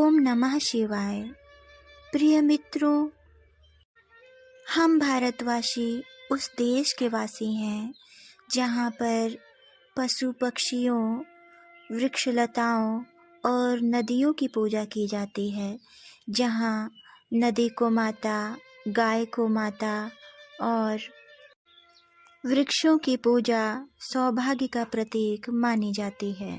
ओम नमः शिवाय। प्रिय मित्रों, हम भारतवासी उस देश के वासी हैं जहाँ पर पशु पक्षियों, वृक्षलताओं और नदियों की पूजा की जाती है, जहाँ नदी को माता, गाय को माता और वृक्षों की पूजा सौभाग्य का प्रतीक मानी जाती है।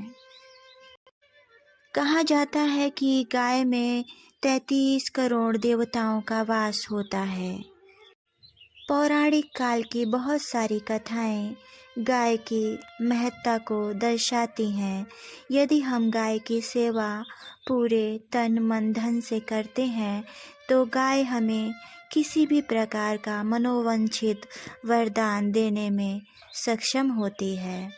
कहा जाता है कि गाय में 33 करोड़ देवताओं का वास होता है। पौराणिक काल की बहुत सारी कथाएं गाय की महत्ता को दर्शाती हैं। यदि हम गाय की सेवा पूरे तन मन धन से करते हैं तो गाय हमें किसी भी प्रकार का मनोवांछित वरदान देने में सक्षम होती है।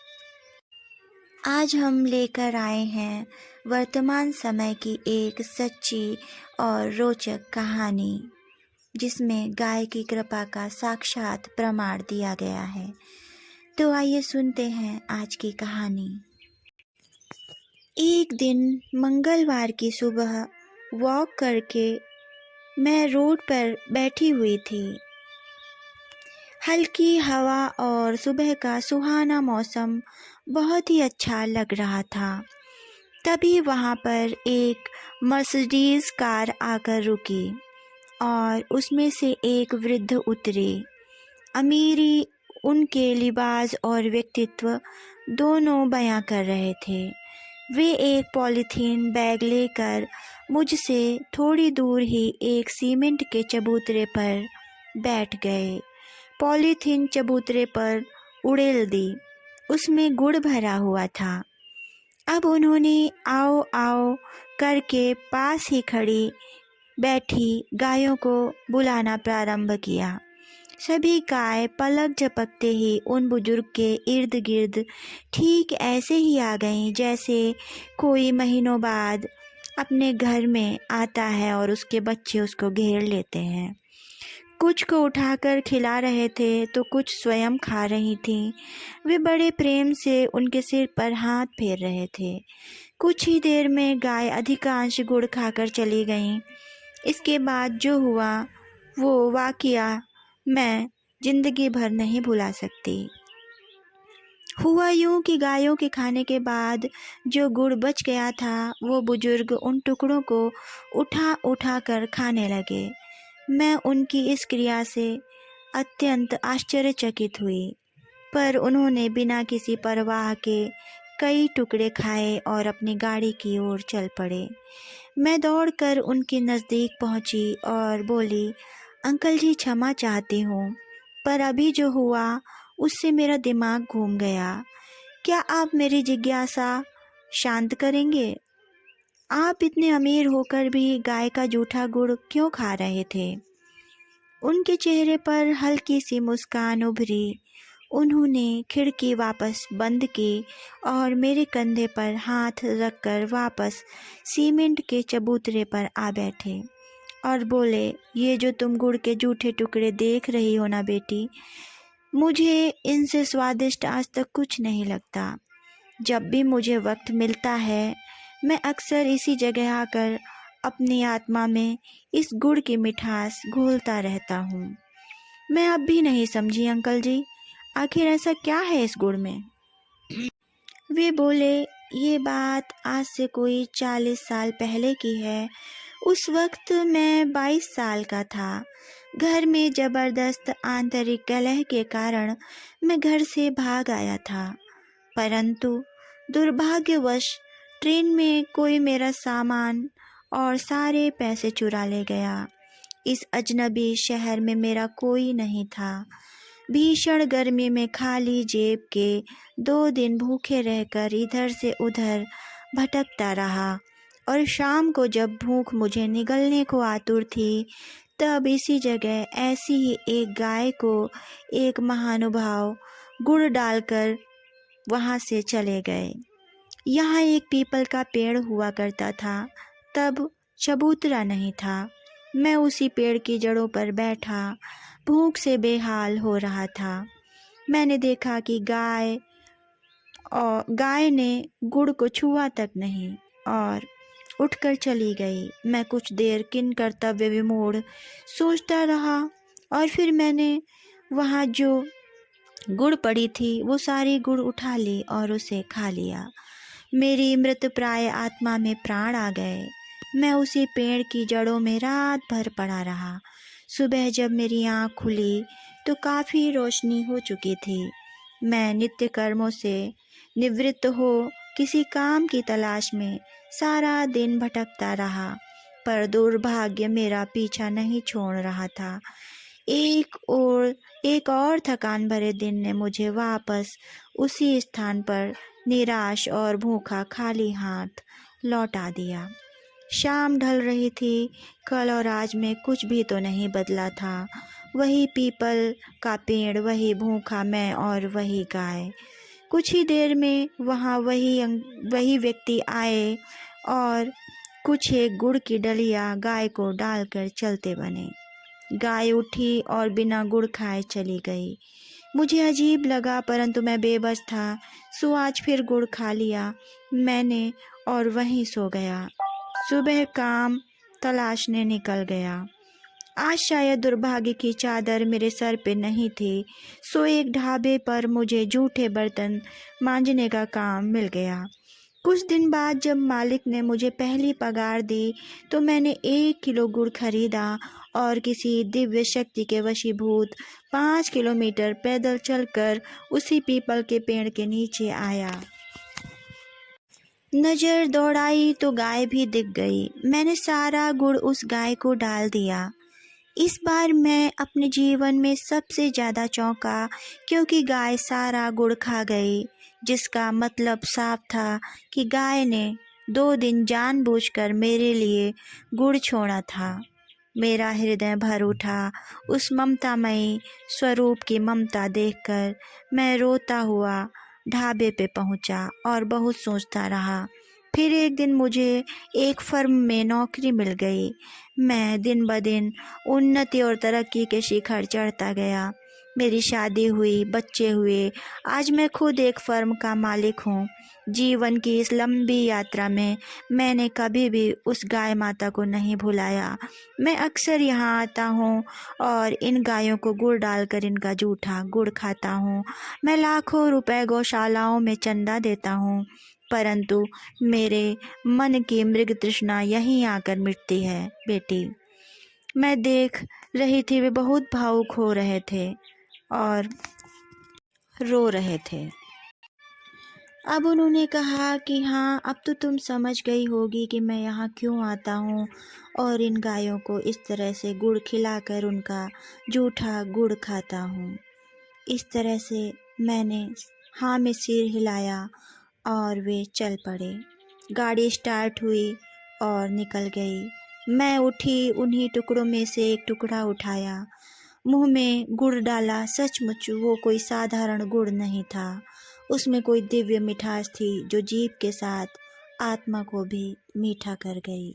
आज हम लेकर आए हैं वर्तमान समय की एक सच्ची और रोचक कहानी, जिसमें गाय की कृपा का साक्षात प्रमाण दिया गया है। तो आइए सुनते हैं आज की कहानी। एक दिन मंगलवार की सुबह वॉक करके मैं रोड पर बैठी हुई थी। हल्की हवा और सुबह का सुहाना मौसम बहुत ही अच्छा लग रहा था। तभी वहाँ पर एक मर्सिडीज कार आकर रुकी और उसमें से एक वृद्ध उतरे। अमीरी उनके लिबास और व्यक्तित्व दोनों बयां कर रहे थे। वे एक पॉलीथीन बैग लेकर मुझसे थोड़ी दूर ही एक सीमेंट के चबूतरे पर बैठ गए। पॉलीथीन चबूतरे पर उड़ेल दी। उसमें गुड़ भरा हुआ था। अब उन्होंने आओ आओ करके पास ही खड़ी बैठी गायों को बुलाना प्रारंभ किया। सभी गाय पलक झपकते ही उन बुजुर्ग के इर्द गिर्द ठीक ऐसे ही आ गईं जैसे कोई महीनों बाद अपने घर में आता है और उसके बच्चे उसको घेर लेते हैं। कुछ को उठाकर खिला रहे थे तो कुछ स्वयं खा रही थीं। वे बड़े प्रेम से उनके सिर पर हाथ फेर रहे थे। कुछ ही देर में गाय अधिकांश गुड़ खाकर चली गईं। इसके बाद जो हुआ वो वाकया मैं जिंदगी भर नहीं भुला सकती। हुआ यूं कि गायों के खाने के बाद जो गुड़ बच गया था वो बुजुर्ग उन टुकड़ों को उठा उठा कर खाने लगे। मैं उनकी इस क्रिया से अत्यंत आश्चर्यचकित हुई, पर उन्होंने बिना किसी परवाह के कई टुकड़े खाए और अपनी गाड़ी की ओर चल पड़े। मैं दौड़कर उनके नज़दीक पहुंची और बोली, अंकल जी क्षमा चाहती हूँ, पर अभी जो हुआ उससे मेरा दिमाग घूम गया। क्या आप मेरी जिज्ञासा शांत करेंगे? आप इतने अमीर होकर भी गाय का जूठा गुड़ क्यों खा रहे थे? उनके चेहरे पर हल्की सी मुस्कान उभरी। उन्होंने खिड़की वापस बंद की और मेरे कंधे पर हाथ रखकर वापस सीमेंट के चबूतरे पर आ बैठे और बोले, ये जो तुम गुड़ के जूठे टुकड़े देख रही हो ना बेटी, मुझे इनसे स्वादिष्ट आज तक कुछ नहीं लगता। जब भी मुझे वक्त मिलता है मैं अक्सर इसी जगह आकर अपनी आत्मा में इस गुड़ की मिठास घोलता रहता हूँ। मैं अब भी नहीं समझी अंकल जी, आखिर ऐसा क्या है इस गुड़ में? वे बोले, ये बात आज से कोई 40 साल पहले की है। उस वक्त मैं 22 साल का था। घर में जबरदस्त आंतरिक कलह के कारण मैं घर से भाग आया था, परंतु दुर्भाग्यवश ट्रेन में कोई मेरा सामान और सारे पैसे चुरा ले गया। इस अजनबी शहर में मेरा कोई नहीं था। भीषण गर्मी में खाली जेब के 2 दिन भूखे रहकर इधर से उधर भटकता रहा और शाम को जब भूख मुझे निगलने को आतुर थी तब इसी जगह ऐसी ही एक गाय को एक महानुभाव गुड़ डालकर वहाँ से चले गए। यहाँ एक पीपल का पेड़ हुआ करता था, तब चबूतरा नहीं था। मैं उसी पेड़ की जड़ों पर बैठा भूख से बेहाल हो रहा था। मैंने देखा कि गाय ने गुड़ को छुआ तक नहीं और उठकर चली गई। मैं कुछ देर किन कर्तव्य विमूढ़ सोचता रहा और फिर मैंने वहाँ जो गुड़ पड़ी थी वो सारी गुड़ उठा ली और उसे खा लिया। मेरी मृतप्राय आत्मा में प्राण आ गए। मैं उसी पेड़ की जड़ों में रात भर पड़ा रहा। सुबह जब मेरी आँख खुली तो काफ़ी रोशनी हो चुकी थी। मैं नित्य कर्मों से निवृत्त हो किसी काम की तलाश में सारा दिन भटकता रहा, पर दुर्भाग्य मेरा पीछा नहीं छोड़ रहा था। एक और थकान भरे दिन ने मुझे वापस उसी स्थान पर निराश और भूखा खाली हाथ लौटा दिया। शाम ढल रही थी। कल और आज में कुछ भी तो नहीं बदला था। वही पीपल का पेड़, वही भूखा मैं और वही गाय। कुछ ही देर में वहाँ वही व्यक्ति आए और कुछ एक गुड़ की डलिया गाय को डालकर चलते बने। गाय उठी और बिना गुड़ खाए चली गई। मुझे अजीब लगा, परंतु मैं बेबस था। सो आज फिर गुड़ खा लिया मैंने और वहीं सो गया। सुबह काम तलाशने निकल गया। आज शायद दुर्भाग्य की चादर मेरे सर पे नहीं थी, सो एक ढाबे पर मुझे जूठे बर्तन मांजने का काम मिल गया। कुछ दिन बाद जब मालिक ने मुझे पहली पगार दी तो मैंने 1 किलो गुड़ खरीदा और किसी दिव्य शक्ति के वशीभूत 5 किलोमीटर पैदल चलकर उसी पीपल के पेड़ के नीचे आया। नज़र दौड़ाई तो गाय भी दिख गई। मैंने सारा गुड़ उस गाय को डाल दिया। इस बार मैं अपने जीवन में सबसे ज़्यादा चौंका, क्योंकि गाय सारा गुड़ खा गई, जिसका मतलब साफ था कि गाय ने 2 दिन जानबूझकर मेरे लिए गुड़ छोड़ा था। मेरा हृदय भर उठा। उस ममतामयी स्वरूप की ममता देखकर मैं रोता हुआ ढाबे पे पहुंचा और बहुत सोचता रहा। फिर एक दिन मुझे एक फर्म में नौकरी मिल गई। मैं दिन ब दिन उन्नति और तरक्की के शिखर चढ़ता गया। मेरी शादी हुई, बच्चे हुए। आज मैं खुद एक फर्म का मालिक हूँ। जीवन की इस लंबी यात्रा में मैंने कभी भी उस गाय माता को नहीं भुलाया। मैं अक्सर यहाँ आता हूँ और इन गायों को गुड़ डालकर इनका जूठा गुड़ खाता हूँ। मैं लाखों रुपए गौशालाओं में चंदा देता हूँ, परंतु मेरे मन की मृग तृष्णा यहीं आकर मिटती है। बेटी, मैं देख रही थी वे बहुत भावुक हो रहे थे और रो रहे थे। अब उन्होंने कहा कि हाँ, अब तो तुम समझ गई होगी कि मैं यहाँ क्यों आता हूँ और इन गायों को इस तरह से गुड़ खिलाकर उनका जूठा गुड़ खाता हूँ। इस तरह से मैंने हाँ में सिर हिलाया और वे चल पड़े। गाड़ी स्टार्ट हुई और निकल गई। मैं उठी, उन्हीं टुकड़ों में से एक टुकड़ा उठाया, मुंह में गुड़ डाला। सचमुच वो कोई साधारण गुड़ नहीं था, उसमें कोई दिव्य मिठास थी जो जीभ के साथ आत्मा को भी मीठा कर गई।